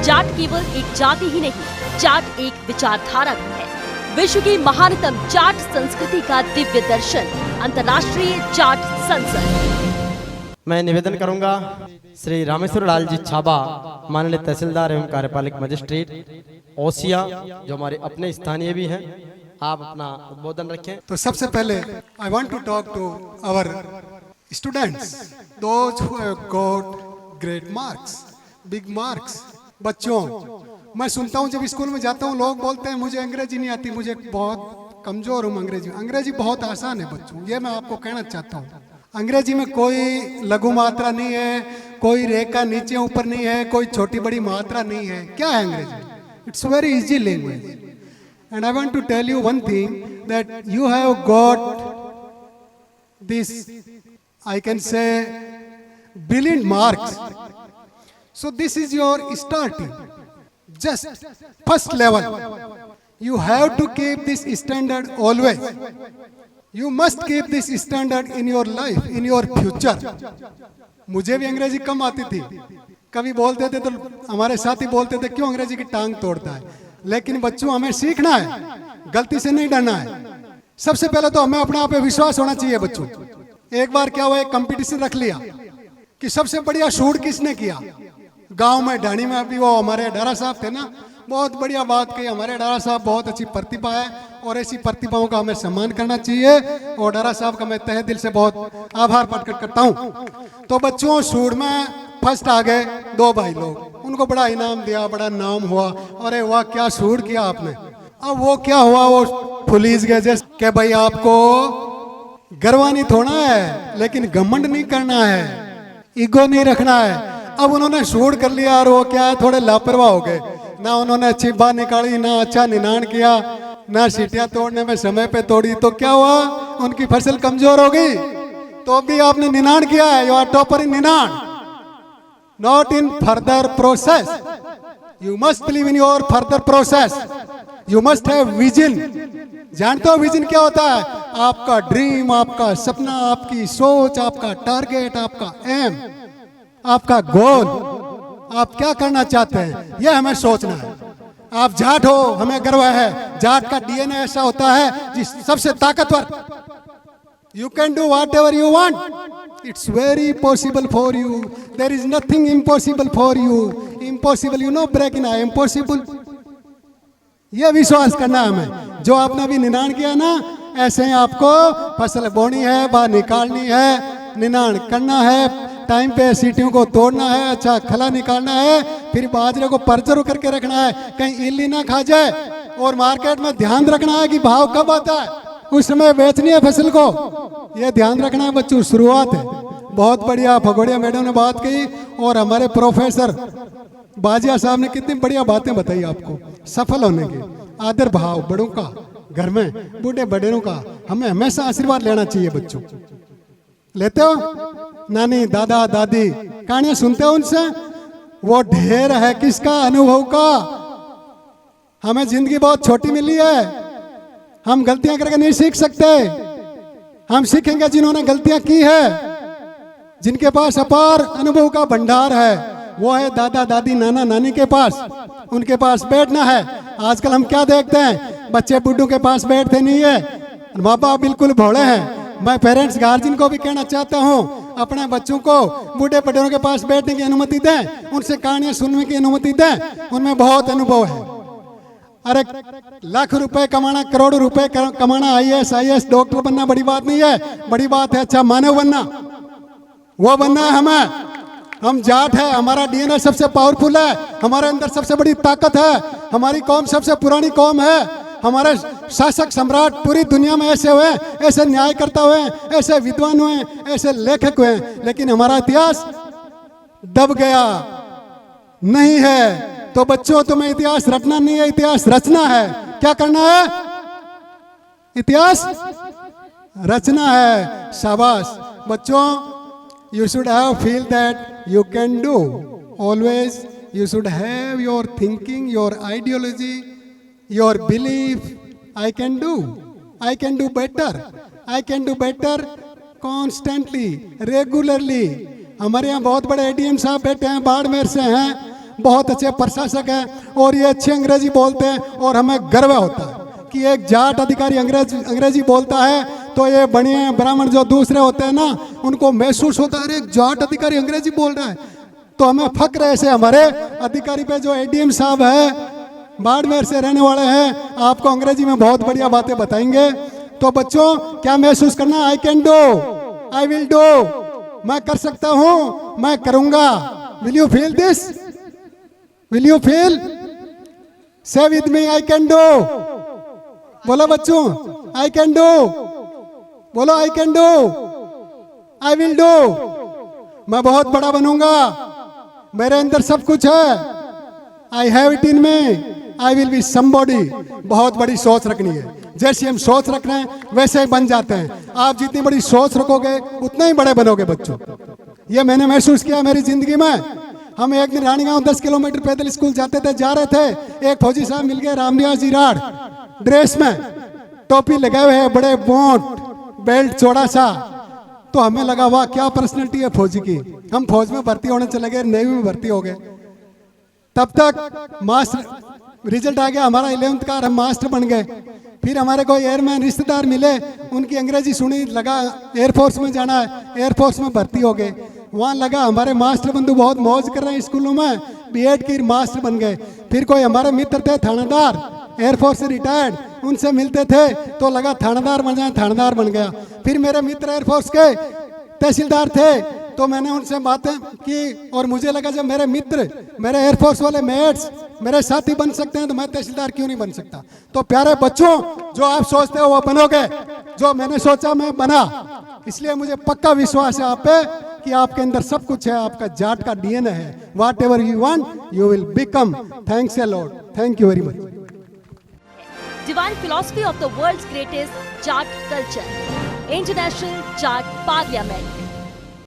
जाट केवल एक जाति ही नहीं, जाट एक विचारधारा भी है। विश्व की महानतम जाट संस्कृति का दिव्य दर्शन, अंतर्राष्ट्रीय जाट संसद। मैं निवेदन करूंगा श्री रामेश्वर लाल जी छाबा, माननीय तहसीलदार एवं कार्यपालिक मजिस्ट्रेट ओसिया, जो हमारे अपने स्थानीय भी हैं, आप अपना उद्बोधन रखें। तो सबसे पहले I want to talk to our students, those who have got great marks, big marks. बच्चों, मैं सुनता हूँ जब स्कूल में जाता हूँ, लोग बोलते हैं मुझे अंग्रेजी नहीं आती, मुझे बहुत कमजोर हूँ अंग्रेजी बहुत आसान है बच्चों। ये मैं आपको कहना चाहता हूँ, अंग्रेजी में कोई लघु मात्रा नहीं है, कोई रेखा नीचे ऊपर नहीं है, कोई छोटी बड़ी मात्रा नहीं है। क्या है अंग्रेजी? It's very easy language. And I want to tell you one thing, that you have got this, I can say, brilliant marks. So this is your starting, just first level. You have to keep this standard always. You must keep this standard in your life, in your future. मुझे भी अंग्रेजी कम आती थी, कभी बोलते थे तो हमारे साथी बोलते थे क्यों अंग्रेजी की टांग तोड़ता है। लेकिन बच्चों, हमें सीखना है, गलती से नहीं डरना है। सबसे पहले तो हमें अपने आप पे विश्वास होना चाहिए बच्चों। एक बार क्या हुआ, एक कंपटीशन रख लिया कि सबसे बढ़िया शूट किसने किया। गांव में ढाणी में अभी वो हमारे डारा साहब थे ना, बहुत बढ़िया बात कही। हमारे डारा साहब बहुत अच्छी प्रतिभा है और ऐसी प्रतिभाओं का हमें सम्मान करना चाहिए, और डारा साहब का मैं तहे दिल से बहुत आभार प्रकट करता हूँ। तो बच्चों, शूट में फर्स्ट आ गए दो भाई लोग, उनको बड़ा इनाम दिया, बड़ा नाम हुआ। अरे वाह, क्या शूट किया आपने। अब वो क्या हुआ, वो पुलिस गए जैसे कि भाई आपको गर्वानी थोड़ा है, लेकिन घमंड नहीं करना है, ईगो नहीं रखना है। अब उन्होंने शूट कर लिया और वो क्या है, थोड़े लापरवाह हो गए। ना उन्होंने अच्छी बात निकाली, ना अच्छा निनाण किया, ना सीटियां तोड़ने में समय पे तोड़ी, तो क्या हुआ, उनकी फसल कमजोर हो गई। तो भी आपने निनाण किया है, यू आर टॉपर इन निनाण, not in further process. You must believe in your further process. You must have vision. जानते हो विजन क्या होता है? आपका ड्रीम, आपका सपना, आपकी सोच, आपका टारगेट, आपका एम, आपका गोल, आप क्या करना चाहते हैं, यह हमें सोचना है। आप जाट हो, हमें गर्व है, जाट का डीएनए ऐसा होता है जिस सबसे ताकतवर। You can do whatever you want. It's very possible for you. There is nothing impossible for you. Impossible, you know, breaking is impossible. ये विश्वास करना है हमें। जो आपने अभी निनाण किया ना, ऐसे ही आपको फसल बोनी है, बाहर निकालनी है, निनाण करना है, टाइम पे सीटियों को तोड़ना है, अच्छा खला निकालना है, फिर बाजरे को परचर करके रखना है, कहीं इल्ली ना खा जाए। और मार्केट में ध्यान रखना है कि भाव कब आता है, उस समय बेचनी है फसल को, ये ध्यान रखना है बच्चों। शुरुआत है, बहुत बढ़िया भगोड़िया मैडम ने बात कही, और हमारे प्रोफेसर बाजिया साहब ने कितनी बढ़िया बातें बताई आपको सफल होने की। आदर भाव बड़ों का, घर में बूढ़े बड़ेरों का हमें हमेशा आशीर्वाद लेना चाहिए बच्चों। लेते हो? नानी, दादा, दादी कहानियां सुनते हो उनसे? वो ढेर है किसका, अनुभव का। हमें जिंदगी बहुत छोटी मिली है, हम गलतियां करके नहीं सीख सकते। हम सीखेंगे जिन्होंने गलतियां की है, जिनके पास अपार अनुभव का भंडार है, वो है दादा दादी, नाना नानी के पास, उनके पास बैठना है। आजकल हम क्या देखते हैं, बच्चे बुड्ढों के पास बैठते नहीं है, माँ बाप बिल्कुल भोले हैं। मैं पेरेंट्स गार्जियन को भी कहना चाहता हूँ, अपने बच्चों को बूढ़े बड़ेरों के पास बैठने की अनुमति दें, उनसे कहानियां सुनने की अनुमति दें, उनमें बहुत अनुभव है। अरे लाख रुपए कमाना, करोड़ रुपए कमाना, आईएएस, आईएएस, डॉक्टर बनना बड़ी बात नहीं है, बड़ी बात है अच्छा मानव बनना, वो बनना है हमें। हम जाट है, हमारा डीएनए सबसे पावरफुल है, हमारे अंदर सबसे बड़ी ताकत है, हमारी कौम सबसे पुरानी कौम है। हमारे शासक सम्राट पूरी दुनिया में ऐसे हुए, ऐसे न्यायकर्ता हुए, ऐसे विद्वान हुए, ऐसे लेखक हुए, लेकिन हमारा इतिहास दब गया नहीं है। तो बच्चों, तुम्हें इतिहास रटना नहीं है, इतिहास रचना है। क्या करना है? इतिहास रचना है। शाबाश बच्चों, you should have feel that you can do. Always you should have your thinking, your ideology, your belief. I can do better. I can do better constantly, regularly. हमारे यहाँ बहुत बड़े एडीएम साहब बैठे हैं, बाड़मेर से हैं, बहुत अच्छे प्रशासक हैं और ये अच्छी अंग्रेजी बोलते हैं और हमें गर्व होता है कि एक जाट अधिकारी अंग्रेजी बोलता है तो ये बनिए ब्राह्मण जो दूसरे होते हैं ना उनको महसूस होता है अरे एक जाट अधिकारी अंग्रेजी बोल रहा है। तो हमें फक्र है ऐसे हमारे अधिकारी पे जो एडीएम साहब है बाड़मेर से रहने वाले हैं, आपको अंग्रेजी में बहुत बढ़िया बातें बताएंगे। तो बच्चों क्या महसूस करना, I can do, I will do, मैं कर सकता हूं, मैं करूंगा। Will you feel this, will you feel, say with me I can do. बोलो बच्चों आई कैन डू, बोलो I can do, I will do. मैं बहुत बड़ा बनूंगा, मेरे अंदर सब कुछ है, I have it in me, I will be somebody. बहुत बड़ी सोच रखनी है, जैसी हम सोच रख रहे हैं वैसे ही बन जाते हैं। आप जितनी बड़ी सोच रखोगे उतने ही बड़े बनोगे बच्चों। ये मैंने महसूस किया मेरी जिंदगी में। हम एक दिन रानीगांव 10 किलोमीटर पैदल स्कूल जाते थे, जा रहे थे, एक फौजी साहब मिल गए रामनिवास जी राड़ ड्रेस में, टोपी लगाए हुए हैं, बड़े बोंट, बेल्ट चौड़ा सा। तो हमें लगा वाह क्या पर्सनैलिटी है फौजी की। हम फौज में भर्ती होने चले गए, नेवी में भर्ती हो गए। तब तक मास्टर रिजल्ट आ गया हमारा 11th का, हम मास्टर बन गए। फिर हमारे कोई एयरमैन रिश्तेदार मिले, उनकी अंग्रेजी सुनी, लगा एयरफोर्स में जाना है, एयरफोर्स में भर्ती हो गए। वहाँ लगा हमारे मास्टर बंधु बहुत मौज कर रहे हैं स्कूलों में, बीएड की मास्टर बन गए। फिर कोई हमारे मित्र थे थानेदार, एयरफोर्स से रिटायर्ड, उनसे मिलते थे तो लगा थानेदार बन जाए, थानेदार बन गया। फिर मेरे मित्र एयरफोर्स के तहसीलदार थे तो मैंने उनसे बातें की और मुझे लगा जब मेरे मित्र, मेरे एयरफोर्स वाले मेट्स मेरे साथी बन सकते हैं तो मैं तहसीलदार क्यों नहीं बन सकता। तो प्यारे बच्चों जो आप सोचते हो वो बनोगे, जो मैंने सोचा मैं बना। इसलिए मुझे पक्का विश्वास है आप पे कि आपके अंदर सब कुछ है, आपका जाट का डीएनए है। What ever you want you will become. Thanks a lot, thank you very much. Divine philosophy of the world's greatest Jat culture. International Jat Parliament.